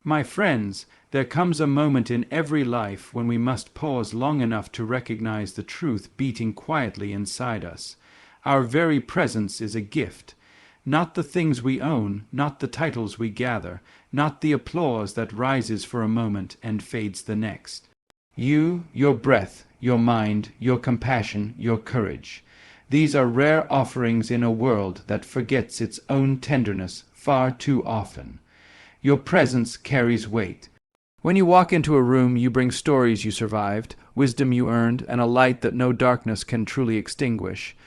My friends, there comes a moment in every life when we must pause long enough to recognize the truth beating quietly inside us. Our very presence is a gift. Not the things we own, not the titles we gather, not the applause that rises for a moment and fades the next. You, your breath, your mind, your compassion, your courage. These are rare offerings in a world that forgets its own tenderness far too often. Your presence carries weight. When you walk into a room, you bring stories you survived, wisdom you earned, and a light that no darkness can truly extinguish.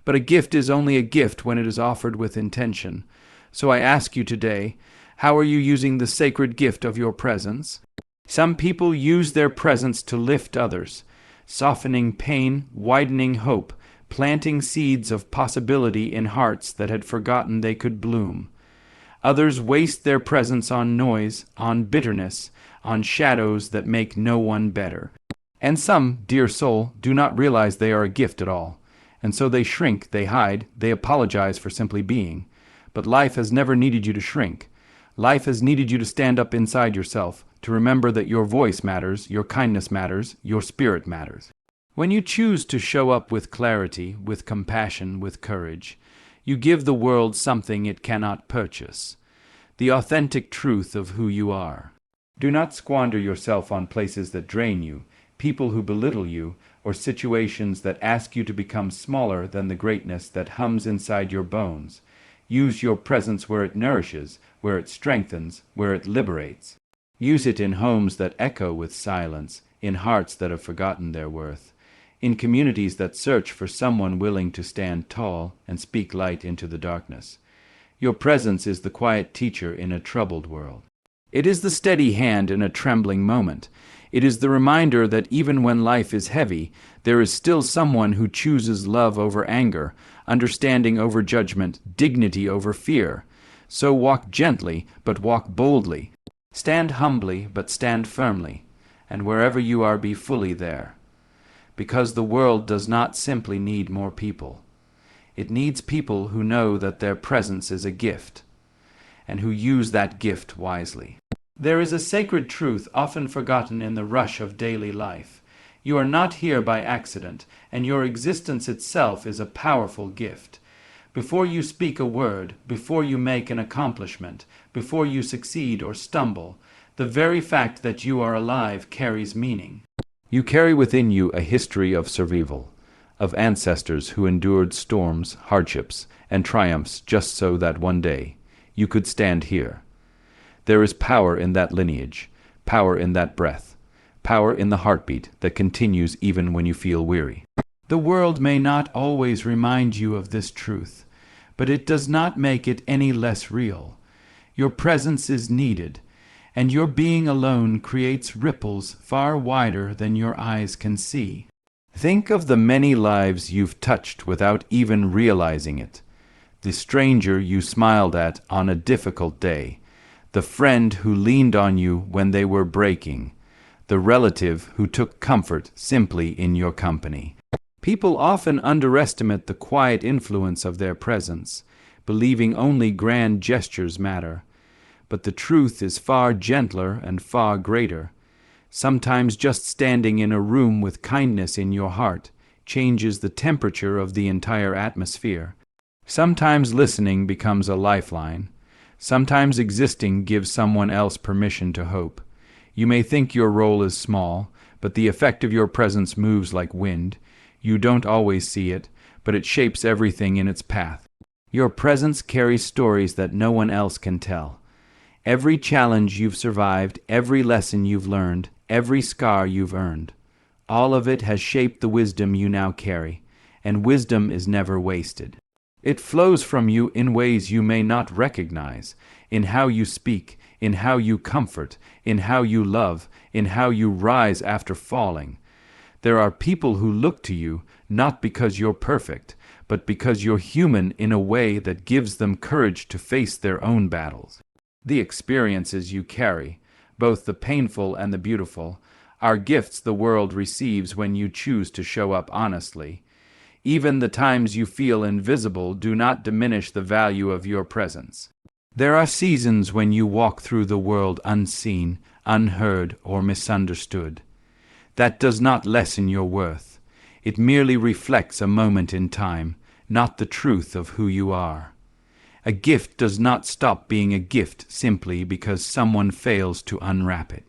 But a gift is only a gift when it is offered with intention. So I ask you today, how are you using the sacred gift of your presence? Some people use their presence to lift others, softening pain, widening hope, planting seeds of possibility in hearts that had forgotten they could bloom. Others waste their presence on noise, on bitterness, on shadows that make no one better. And some, dear soul, do not realize they are a gift at all. And so they shrink, they hide, they apologize for simply being. But life has never needed you to shrink. Life has needed you to stand up inside yourself, to remember that your voice matters, your kindness matters, your spirit matters. When you choose to show up with clarity, with compassion, with courage, you give the world something it cannot purchase, the authentic truth of who you are. Do not squander yourself on places that drain you, people who belittle you, or situations that ask you to become smaller than the greatness that hums inside your bones. Use your presence where it nourishes, where it strengthens, where it liberates. Use it in homes that echo with silence, in hearts that have forgotten their worth, in communities that search for someone willing to stand tall and speak light into the darkness. Your presence is the quiet teacher in a troubled world. It is the steady hand in a trembling moment. It is the reminder that even when life is heavy, there is still someone who chooses love over anger, understanding over judgment, dignity over fear. So walk gently, but walk boldly. Stand humbly, but stand firmly. And wherever you are, be fully there. Because the world does not simply need more people. It needs people who know that their presence is a gift, and who use that gift wisely. There is a sacred truth often forgotten in the rush of daily life. You are not here by accident, and your existence itself is a powerful gift. Before you speak a word, before you make an accomplishment, before you succeed or stumble, the very fact that you are alive carries meaning. You carry within you a history of survival, of ancestors who endured storms, hardships, and triumphs just so that one day you could stand here. There is power in that lineage, power in that breath, power in the heartbeat that continues even when you feel weary. The world may not always remind you of this truth, but it does not make it any less real. Your presence is needed, and your being alone creates ripples far wider than your eyes can see. Think of the many lives you've touched without even realizing it. The stranger you smiled at on a difficult day, the friend who leaned on you when they were breaking, the relative who took comfort simply in your company. People often underestimate the quiet influence of their presence, believing only grand gestures matter. But the truth is far gentler and far greater. Sometimes just standing in a room with kindness in your heart changes the temperature of the entire atmosphere. Sometimes listening becomes a lifeline. Sometimes existing gives someone else permission to hope. You may think your role is small, but the effect of your presence moves like wind. You don't always see it, but it shapes everything in its path. Your presence carries stories that no one else can tell. Every challenge you've survived, every lesson you've learned, every scar you've earned, all of it has shaped the wisdom you now carry, and wisdom is never wasted. It flows from you in ways you may not recognize, in how you speak, in how you comfort, in how you love, in how you rise after falling. There are people who look to you not because you're perfect, but because you're human in a way that gives them courage to face their own battles. The experiences you carry, both the painful and the beautiful, are gifts the world receives when you choose to show up honestly. Even the times you feel invisible do not diminish the value of your presence. There are seasons when you walk through the world unseen, unheard, or misunderstood. That does not lessen your worth. It merely reflects a moment in time, not the truth of who you are. A gift does not stop being a gift simply because someone fails to unwrap it.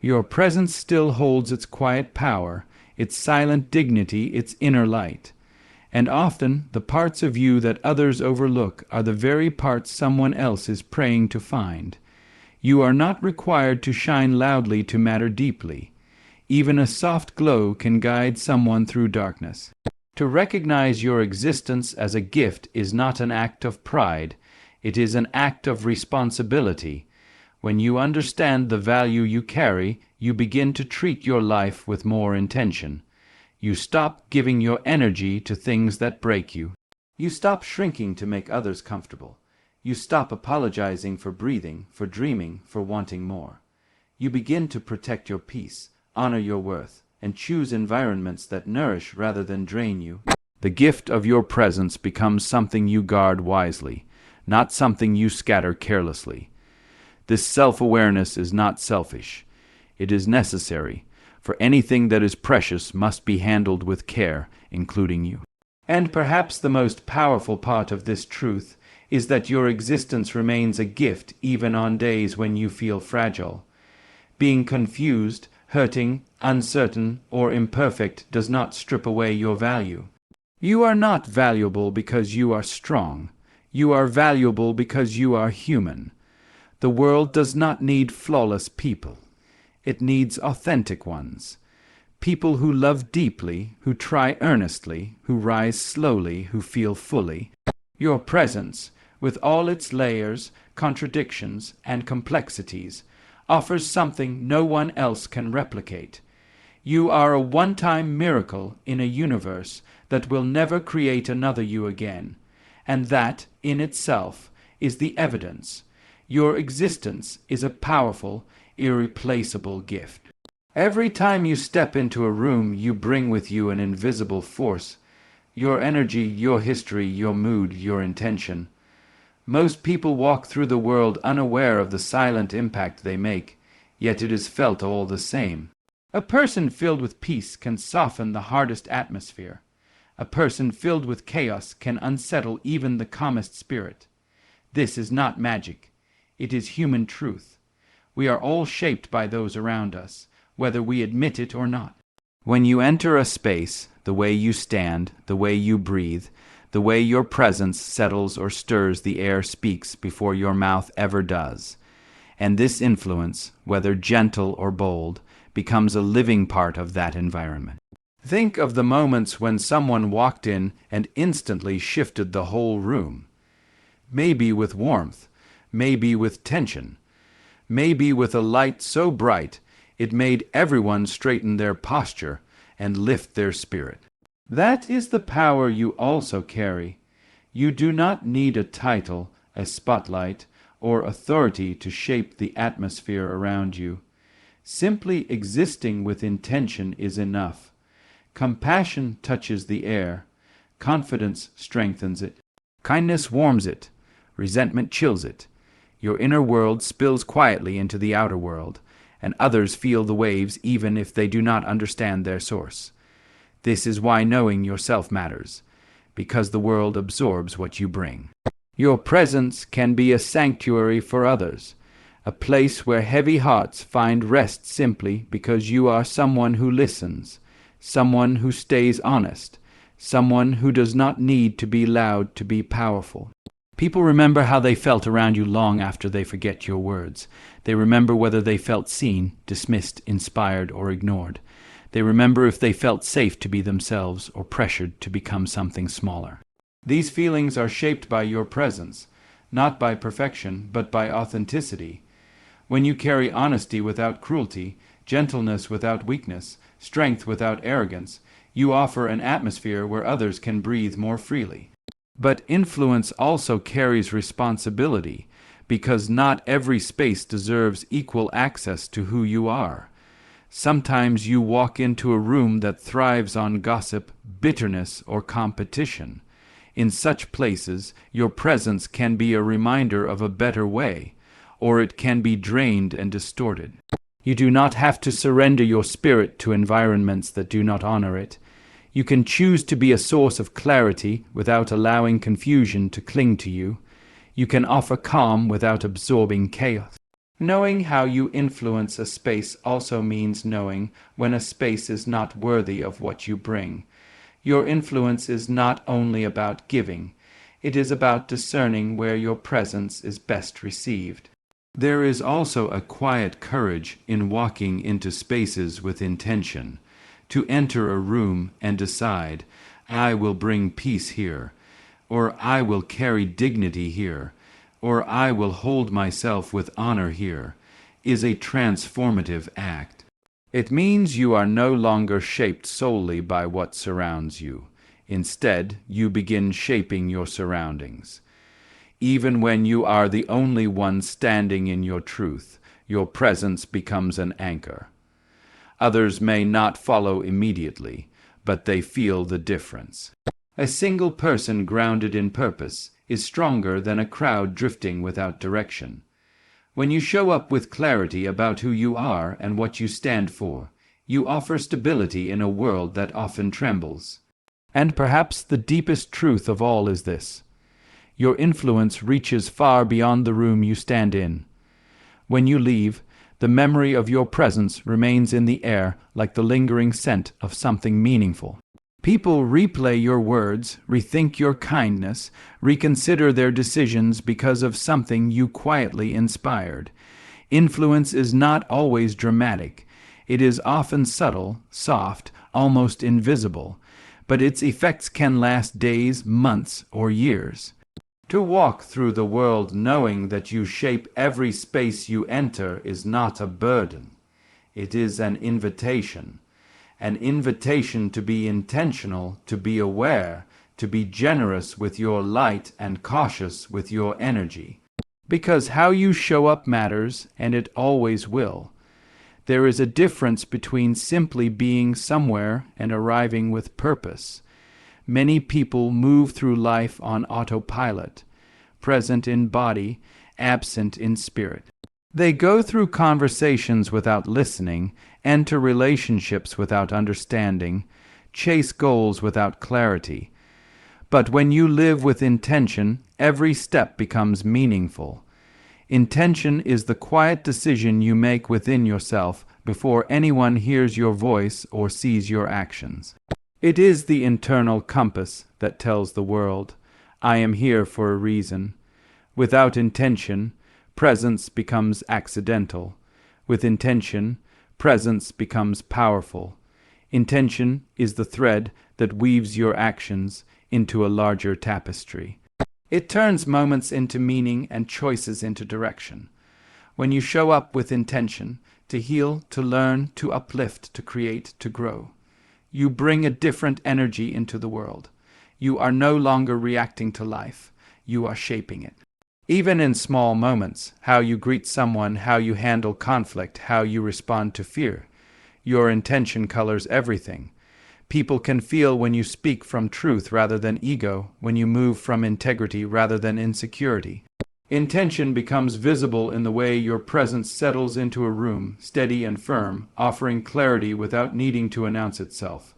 Your presence still holds its quiet power, its silent dignity, its inner light. And often the parts of you that others overlook are the very parts someone else is praying to find. You are not required to shine loudly to matter deeply. Even a soft glow can guide someone through darkness. To recognize your existence as a gift is not an act of pride, it is an act of responsibility. When you understand the value you carry, you begin to treat your life with more intention. You stop giving your energy to things that break you. You stop shrinking to make others comfortable. You stop apologizing for breathing, for dreaming, for wanting more. You begin to protect your peace, honor your worth, and choose environments that nourish rather than drain you. The gift of your presence becomes something you guard wisely, not something you scatter carelessly. This self-awareness is not selfish. It is necessary, for anything that is precious must be handled with care, including you. And perhaps the most powerful part of this truth is that your existence remains a gift even on days when you feel fragile. Being confused, hurting, uncertain, or imperfect does not strip away your value. You are not valuable because you are strong. You are valuable because you are human. The world does not need flawless people. It needs authentic ones. People who love deeply, who try earnestly, who rise slowly, who feel fully. Your presence, with all its layers, contradictions, and complexities, offers something no one else can replicate. You are a one-time miracle in a universe that will never create another you again, and that, in itself, is the evidence. Your existence is a powerful, irreplaceable gift. Every time you step into a room, you bring with you an invisible force. Your energy, your history, your mood, your intention. Most people walk through the world unaware of the silent impact they make, yet it is felt all the same. A person filled with peace can soften the hardest atmosphere. A person filled with chaos can unsettle even the calmest spirit. This is not magic. It is human truth. We are all shaped by those around us, whether we admit it or not. When you enter a space, the way you stand, the way you breathe, the way your presence settles or stirs the air speaks before your mouth ever does. And this influence, whether gentle or bold, becomes a living part of that environment. Think of the moments when someone walked in and instantly shifted the whole room. Maybe with warmth, maybe with tension, maybe with a light so bright it made everyone straighten their posture and lift their spirit. That is the power you also carry. You do not need a title, a spotlight, or authority to shape the atmosphere around you. Simply existing with intention is enough. Compassion touches the air. Confidence strengthens it. Kindness warms it. Resentment chills it. Your inner world spills quietly into the outer world, and others feel the waves even if they do not understand their source. This is why knowing yourself matters, because the world absorbs what you bring. Your presence can be a sanctuary for others, a place where heavy hearts find rest simply because you are someone who listens, someone who stays honest, someone who does not need to be loud to be powerful. People remember how they felt around you long after they forget your words. They remember whether they felt seen, dismissed, inspired, or ignored. They remember if they felt safe to be themselves or pressured to become something smaller. These feelings are shaped by your presence, not by perfection, but by authenticity. When you carry honesty without cruelty, gentleness without weakness, strength without arrogance, you offer an atmosphere where others can breathe more freely. But influence also carries responsibility, because not every space deserves equal access to who you are. Sometimes you walk into a room that thrives on gossip, bitterness, or competition. In such places, your presence can be a reminder of a better way, or it can be drained and distorted. You do not have to surrender your spirit to environments that do not honor it. You can choose to be a source of clarity without allowing confusion to cling to you. You can offer calm without absorbing chaos. Knowing how you influence a space also means knowing when a space is not worthy of what you bring. Your influence is not only about giving, it is about discerning where your presence is best received. There is also a quiet courage in walking into spaces with intention, to enter a room and decide, I will bring peace here, or I will carry dignity here, or I will hold myself with honor here, is a transformative act. It means you are no longer shaped solely by what surrounds you. Instead, you begin shaping your surroundings. Even when you are the only one standing in your truth, your presence becomes an anchor. Others may not follow immediately, but they feel the difference. A single person grounded in purpose is stronger than a crowd drifting without direction. When you show up with clarity about who you are and what you stand for, you offer stability in a world that often trembles. And perhaps the deepest truth of all is this: your influence reaches far beyond the room you stand in. When you leave, the memory of your presence remains in the air like the lingering scent of something meaningful. People replay your words, rethink your kindness, reconsider their decisions because of something you quietly inspired. Influence is not always dramatic. It is often subtle, soft, almost invisible, but its effects can last days, months, or years. To walk through the world knowing that you shape every space you enter is not a burden. It is an invitation to be intentional, to be aware, to be generous with your light and cautious with your energy. Because how you show up matters, and it always will. There is a difference between simply being somewhere and arriving with purpose. Many people move through life on autopilot, present in body, absent in spirit. They go through conversations without listening, enter relationships without understanding, chase goals without clarity. But when you live with intention, every step becomes meaningful. Intention is the quiet decision you make within yourself before anyone hears your voice or sees your actions. It is the internal compass that tells the world, I am here for a reason. Without intention, presence becomes accidental. With intention, presence becomes powerful. Intention is the thread that weaves your actions into a larger tapestry. It turns moments into meaning and choices into direction. When you show up with intention, to heal, to learn, to uplift, to create, to grow, you bring a different energy into the world. You are no longer reacting to life. You are shaping it. Even in small moments, how you greet someone, how you handle conflict, how you respond to fear, your intention colors everything. People can feel when you speak from truth rather than ego, when you move from integrity rather than insecurity. Intention becomes visible in the way your presence settles into a room, steady and firm, offering clarity without needing to announce itself.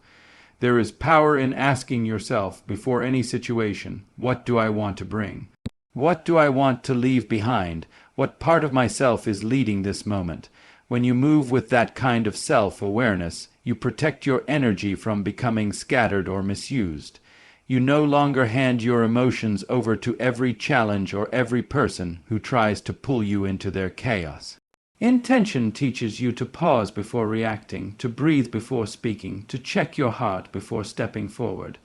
There is power in asking yourself, before any situation, what do I want to bring? What do I want to leave behind? What part of myself is leading this moment? When you move with that kind of self-awareness, you protect your energy from becoming scattered or misused. You no longer hand your emotions over to every challenge or every person who tries to pull you into their chaos. Intention teaches you to pause before reacting, to breathe before speaking, to check your heart before stepping forward.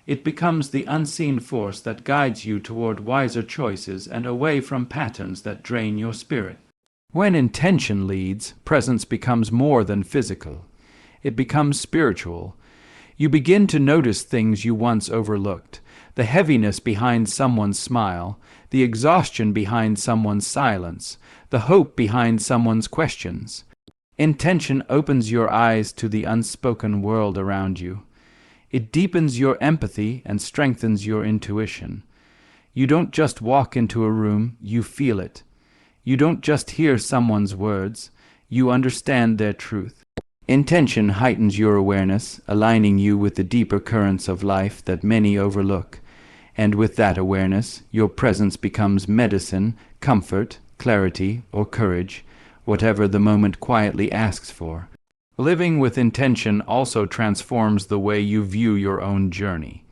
It becomes the unseen force that guides you toward wiser choices and away from patterns that drain your spirit. When intention leads, presence becomes more than physical. It becomes spiritual. You begin to notice things you once overlooked, the heaviness behind someone's smile, the exhaustion behind someone's silence, the hope behind someone's questions. Intention opens your eyes to the unspoken world around you. It deepens your empathy and strengthens your intuition. You don't just walk into a room, you feel it. You don't just hear someone's words, you understand their truth. Intention heightens your awareness, aligning you with the deeper currents of life that many overlook. And with that awareness, your presence becomes medicine, comfort, clarity, or courage, whatever the moment quietly asks for. Living with intention also transforms the way you view your own journey.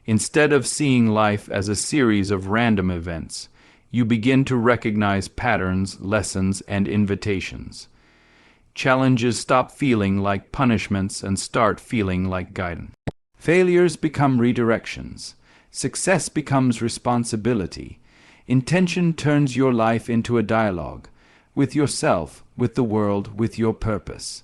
Instead of seeing life as a series of random events, you begin to recognize patterns, lessons, and invitations. Challenges stop feeling like punishments and start feeling like guidance. Failures become redirections. Success becomes responsibility. Intention turns your life into a dialogue with yourself, with the world, with your purpose.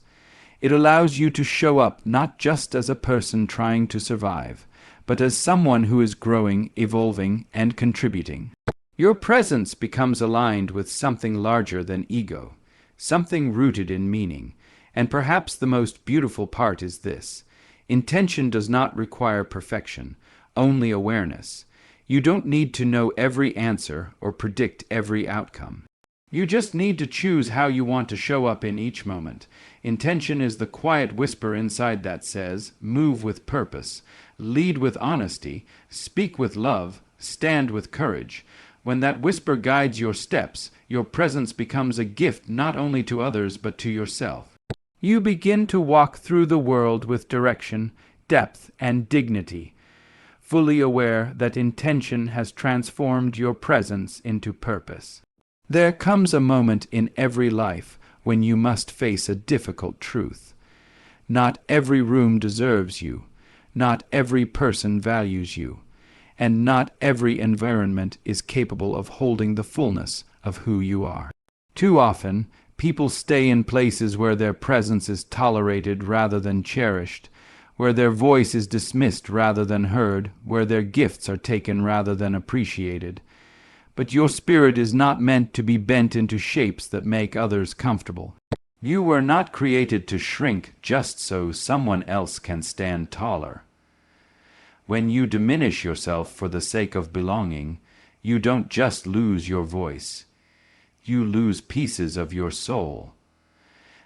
It allows you to show up not just as a person trying to survive, but as someone who is growing, evolving, and contributing. Your presence becomes aligned with something larger than ego, something rooted in meaning. And perhaps the most beautiful part is this: intention does not require perfection, only awareness. You don't need to know every answer or predict every outcome. You just need to choose how you want to show up in each moment. Intention is the quiet whisper inside that says, move with purpose, lead with honesty, speak with love, stand with courage. When that whisper guides your steps, your presence becomes a gift not only to others but to yourself. You begin to walk through the world with direction, depth, and dignity, fully aware that intention has transformed your presence into purpose. There comes a moment in every life when you must face a difficult truth. Not every room deserves you, not every person values you, and not every environment is capable of holding the fullness of who you are. Too often, people stay in places where their presence is tolerated rather than cherished, where their voice is dismissed rather than heard, where their gifts are taken rather than appreciated. But your spirit is not meant to be bent into shapes that make others comfortable. You were not created to shrink just so someone else can stand taller. When you diminish yourself for the sake of belonging, you don't just lose your voice. You lose pieces of your soul.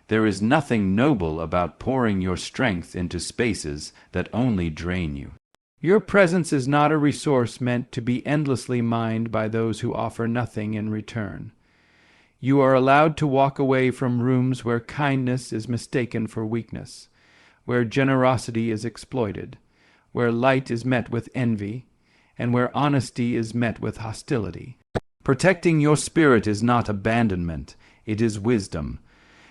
There is nothing noble about pouring your strength into spaces that only drain you. Your presence is not a resource meant to be endlessly mined by those who offer nothing in return. You are allowed to walk away from rooms where kindness is mistaken for weakness, where generosity is exploited, where light is met with envy, and where honesty is met with hostility. Protecting your spirit is not abandonment, it is wisdom.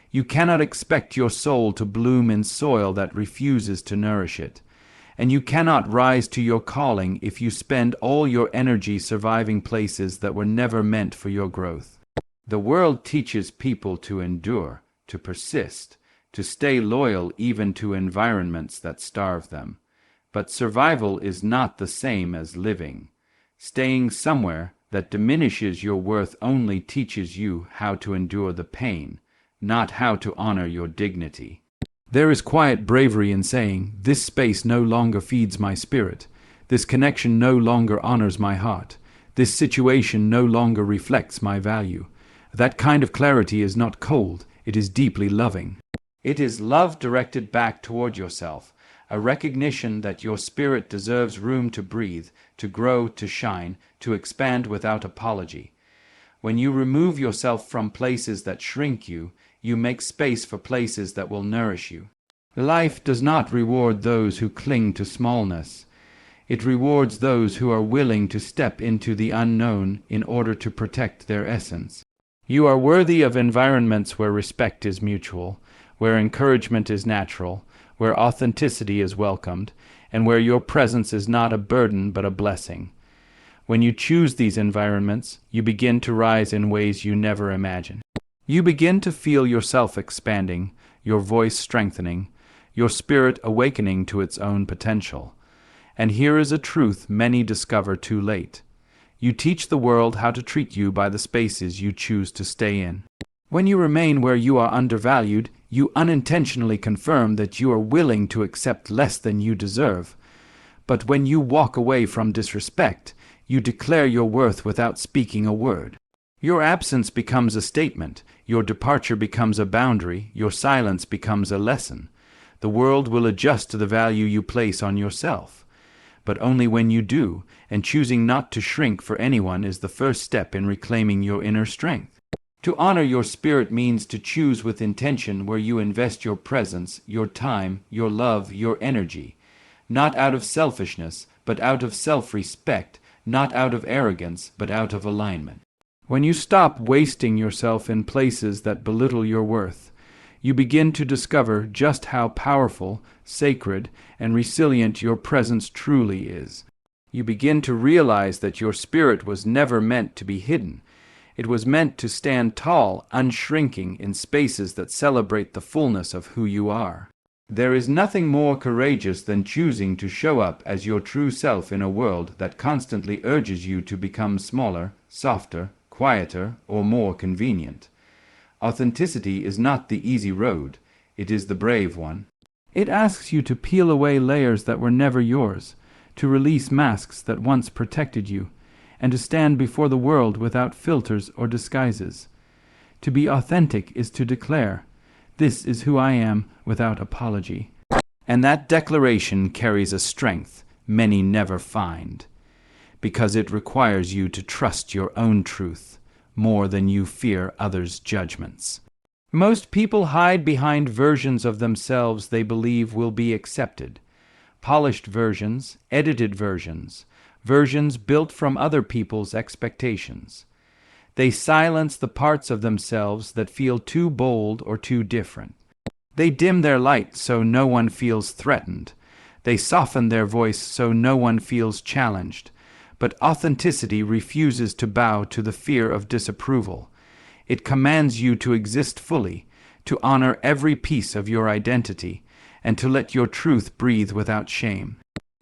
You cannot expect your soul to bloom in soil that refuses to nourish it. And you cannot rise to your calling if you spend all your energy surviving places that were never meant for your growth. The world teaches people to endure, to persist, to stay loyal even to environments that starve them. But survival is not the same as living. Staying somewhere that diminishes your worth only teaches you how to endure the pain, not how to honor your dignity. There is quiet bravery in saying, this space no longer feeds my spirit. This connection no longer honors my heart. This situation no longer reflects my value. That kind of clarity is not cold, it is deeply loving. It is love directed back toward yourself, a recognition that your spirit deserves room to breathe, to grow, to shine, to expand without apology. When you remove yourself from places that shrink you, you make space for places that will nourish you. Life does not reward those who cling to smallness. It rewards those who are willing to step into the unknown in order to protect their essence. You are worthy of environments where respect is mutual, where encouragement is natural, where authenticity is welcomed, and where your presence is not a burden but a blessing. When you choose these environments, you begin to rise in ways you never imagined. You begin to feel yourself expanding, your voice strengthening, your spirit awakening to its own potential. And here is a truth many discover too late. You teach the world how to treat you by the spaces you choose to stay in. When you remain where you are undervalued, You unintentionally confirm that you are willing to accept less than you deserve. But when you walk away from disrespect, you declare your worth without speaking a word. Your absence becomes a statement, your departure becomes a boundary, your silence becomes a lesson. The world will adjust to the value you place on yourself. But only when you do, and choosing not to shrink for anyone is the first step in reclaiming your inner strength. To honor your spirit means to choose with intention where you invest your presence, your time, your love, your energy. Not out of selfishness, but out of self-respect, not out of arrogance, but out of alignment. When you stop wasting yourself in places that belittle your worth, you begin to discover just how powerful, sacred, and resilient your presence truly is. You begin to realize that your spirit was never meant to be hidden. It was meant to stand tall, unshrinking, in spaces that celebrate the fullness of who you are. There is nothing more courageous than choosing to show up as your true self in a world that constantly urges you to become smaller, softer, quieter, or more convenient. Authenticity is not the easy road, it is the brave one. It asks you to peel away layers that were never yours, to release masks that once protected you, and to stand before the world without filters or disguises. To be authentic is to declare, "This is who I am," without apology. And that declaration carries a strength many never find, because it requires you to trust your own truth more than you fear others' judgments. Most people hide behind versions of themselves they believe will be accepted. Polished versions, edited versions, versions built from other people's expectations. They silence the parts of themselves that feel too bold or too different. They dim their light so no one feels threatened. They soften their voice so no one feels challenged. But authenticity refuses to bow to the fear of disapproval. It commands you to exist fully, to honor every piece of your identity, and to let your truth breathe without shame.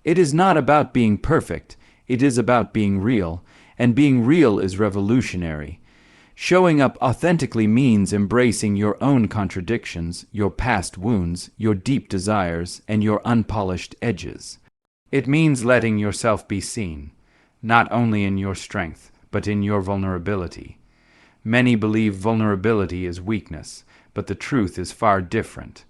It is not about being perfect, it is about being real, and being real is revolutionary. Showing up authentically means embracing your own contradictions, your past wounds, your deep desires, and your unpolished edges. It means letting yourself be seen, not only in your strength, but in your vulnerability. Many believe vulnerability is weakness, but the truth is far different.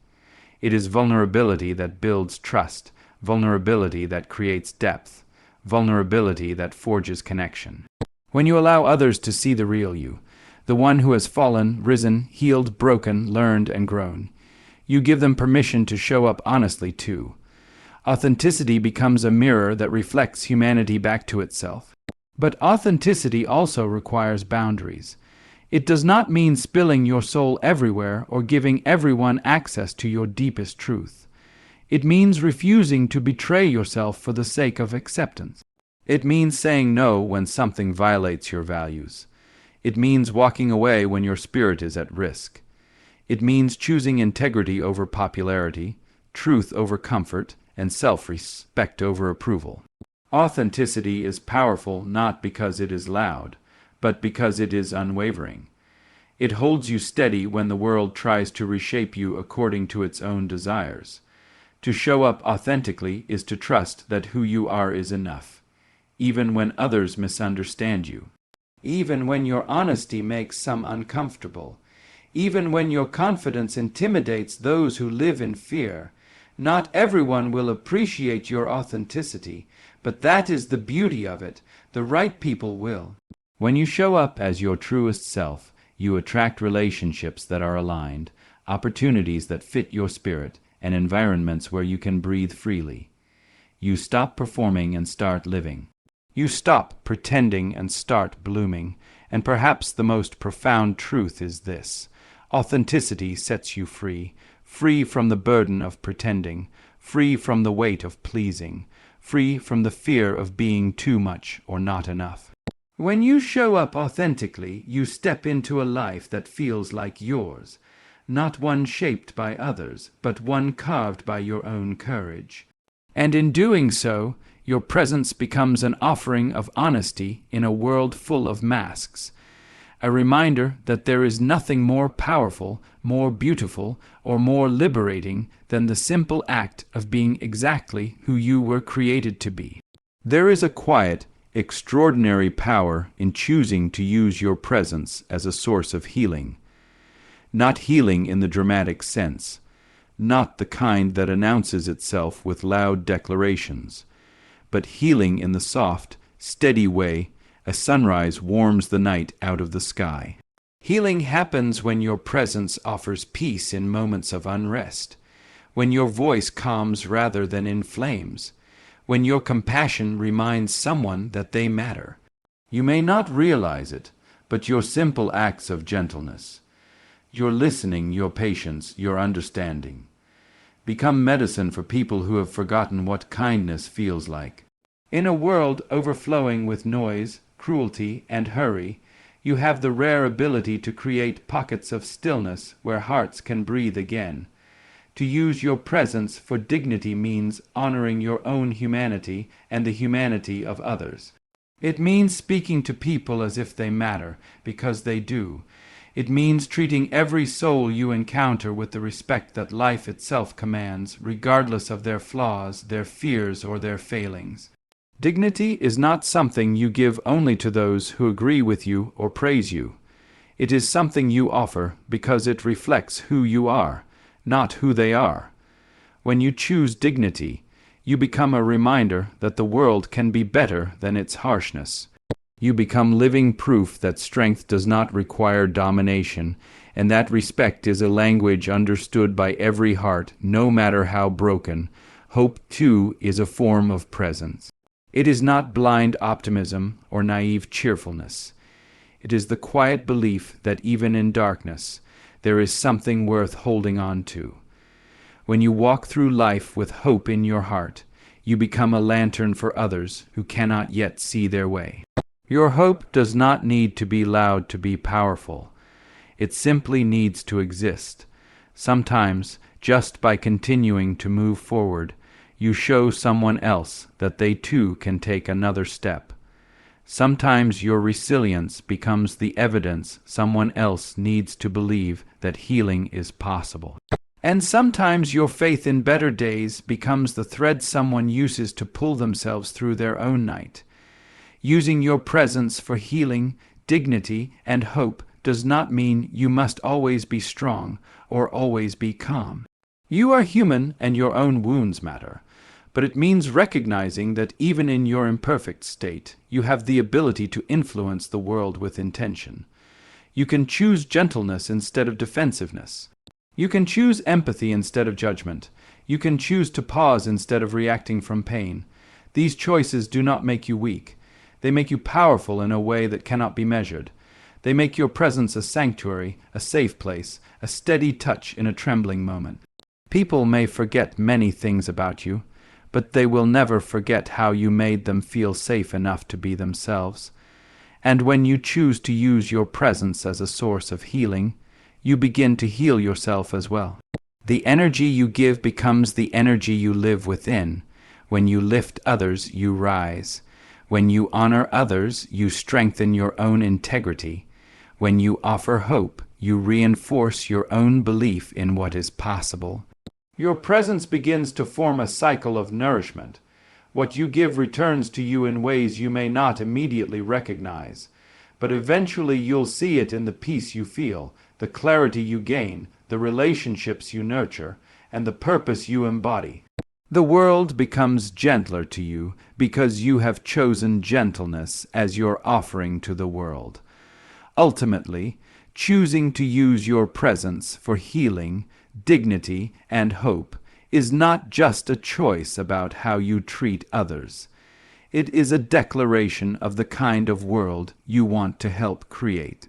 It is vulnerability that builds trust, vulnerability that creates depth, vulnerability that forges connection. When you allow others to see the real you, the one who has fallen, risen, healed, broken, learned, and grown, you give them permission to show up honestly too. Authenticity becomes a mirror that reflects humanity back to itself. But authenticity also requires boundaries. It does not mean spilling your soul everywhere or giving everyone access to your deepest truth. It means refusing to betray yourself for the sake of acceptance. It means saying no when something violates your values. It means walking away when your spirit is at risk. It means choosing integrity over popularity, truth over comfort, and self-respect over approval. Authenticity is powerful not because it is loud, but because it is unwavering. It holds you steady when the world tries to reshape you according to its own desires. To show up authentically is to trust that who you are is enough, even when others misunderstand you, even when your honesty makes some uncomfortable, even when your confidence intimidates those who live in fear. Not everyone will appreciate your authenticity, but that is the beauty of it. The right people will. When you show up as your truest self, you attract relationships that are aligned, opportunities that fit your spirit, and environments where you can breathe freely. You stop performing and start living. You stop pretending and start blooming. And perhaps the most profound truth is this: authenticity sets you free. Free from the burden of pretending, free from the weight of pleasing, free from the fear of being too much or not enough. When you show up authentically, you step into a life that feels like yours, not one shaped by others, but one carved by your own courage. And in doing so, your presence becomes an offering of honesty in a world full of masks. a reminder that there is nothing more powerful, more beautiful, or more liberating than the simple act of being exactly who you were created to be. There is a quiet, extraordinary power in choosing to use your presence as a source of healing. Not healing in the dramatic sense, not the kind that announces itself with loud declarations, but healing in the soft, steady way a sunrise warms the night out of the sky. Healing happens when your presence offers peace in moments of unrest, when your voice calms rather than inflames, when your compassion reminds someone that they matter. You may not realize it, but your simple acts of gentleness, your listening, your patience, your understanding, become medicine for people who have forgotten what kindness feels like. In a world overflowing with noise, cruelty, and hurry, you have the rare ability to create pockets of stillness where hearts can breathe again. To use your presence for dignity means honoring your own humanity and the humanity of others. It means speaking to people as if they matter, because they do. It means treating every soul you encounter with the respect that life itself commands, regardless of their flaws, their fears, or their failings. Dignity is not something you give only to those who agree with you or praise you. It is something you offer because it reflects who you are, not who they are. When you choose dignity, you become a reminder that the world can be better than its harshness. You become living proof that strength does not require domination, and that respect is a language understood by every heart, no matter how broken. Hope, too, is a form of presence. It is not blind optimism or naive cheerfulness. It is the quiet belief that even in darkness, there is something worth holding on to. When you walk through life with hope in your heart, you become a lantern for others who cannot yet see their way. Your hope does not need to be loud to be powerful. It simply needs to exist. Sometimes, just by continuing to move forward, you show someone else that they too can take another step. Sometimes your resilience becomes the evidence someone else needs to believe that healing is possible. And sometimes your faith in better days becomes the thread someone uses to pull themselves through their own night. Using your presence for healing, dignity, and hope does not mean you must always be strong or always be calm. You are human and your own wounds matter, but it means recognizing that even in your imperfect state, you have the ability to influence the world with intention. You can choose gentleness instead of defensiveness. You can choose empathy instead of judgment. You can choose to pause instead of reacting from pain. These choices do not make you weak. They make you powerful in a way that cannot be measured. They make your presence a sanctuary, a safe place, a steady touch in a trembling moment. People may forget many things about you, but they will never forget how you made them feel safe enough to be themselves. And when you choose to use your presence as a source of healing, you begin to heal yourself as well. The energy you give becomes the energy you live within. When you lift others, you rise. When you honor others, you strengthen your own integrity. When you offer hope, you reinforce your own belief in what is possible. Your presence begins to form a cycle of nourishment. What you give returns to you in ways you may not immediately recognize, but eventually you'll see it in the peace you feel, the clarity you gain, the relationships you nurture, and the purpose you embody. The world becomes gentler to you because you have chosen gentleness as your offering to the world. Ultimately, choosing to use your presence for healing, dignity, and hope is not just a choice about how you treat others. It is a declaration of the kind of world you want to help create.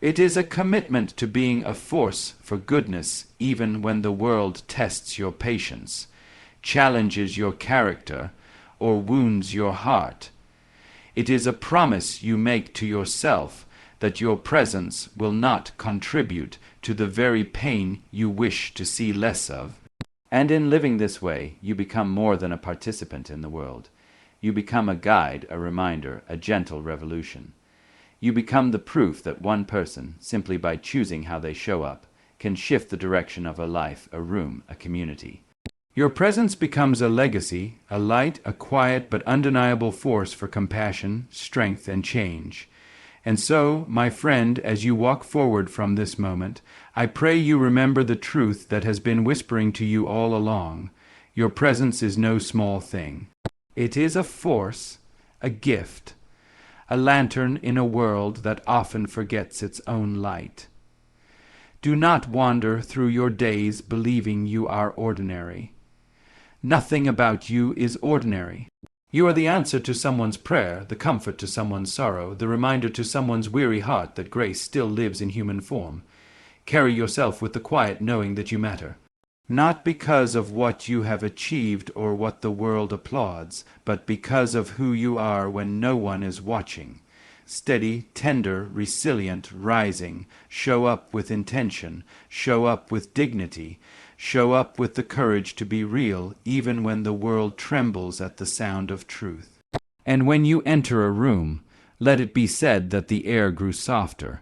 It is a commitment to being a force for goodness even when the world tests your patience, challenges your character, or wounds your heart. It is a promise you make to yourself that your presence will not contribute to the very pain you wish to see less of. And in living this way, you become more than a participant in the world. You become a guide, a reminder, a gentle revolution. You become the proof that one person, simply by choosing how they show up, can shift the direction of a life, a room, a community. Your presence becomes a legacy, a light, a quiet but undeniable force for compassion, strength, and change. And so, my friend, as you walk forward from this moment, I pray you remember the truth that has been whispering to you all along. Your presence is no small thing. It is a force, a gift, a lantern in a world that often forgets its own light. Do not wander through your days believing you are ordinary. Nothing about you is ordinary. You are the answer to someone's prayer, the comfort to someone's sorrow, the reminder to someone's weary heart that grace still lives in human form. Carry yourself with the quiet knowing that you matter. Not because of what you have achieved or what the world applauds, but because of who you are when no one is watching. Steady, tender, resilient, rising. Show up with intention. Show up with dignity. Show up with the courage to be real, even when the world trembles at the sound of truth. And when you enter a room, let it be said that the air grew softer,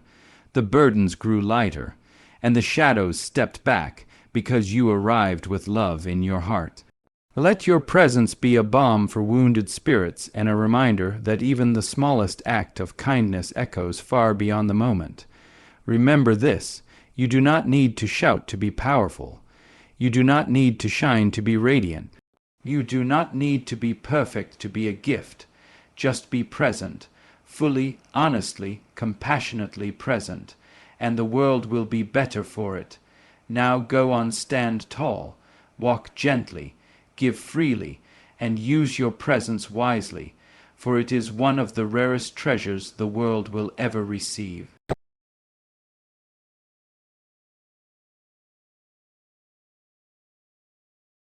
the burdens grew lighter, and the shadows stepped back because you arrived with love in your heart. Let your presence be a balm for wounded spirits and a reminder that even the smallest act of kindness echoes far beyond the moment. Remember this: you do not need to shout to be powerful. You do not need to shine to be radiant. You do not need to be perfect to be a gift. Just be present, fully, honestly, compassionately present, and the world will be better for it. Now go on, stand tall, walk gently, give freely, and use your presence wisely, for it is one of the rarest treasures the world will ever receive.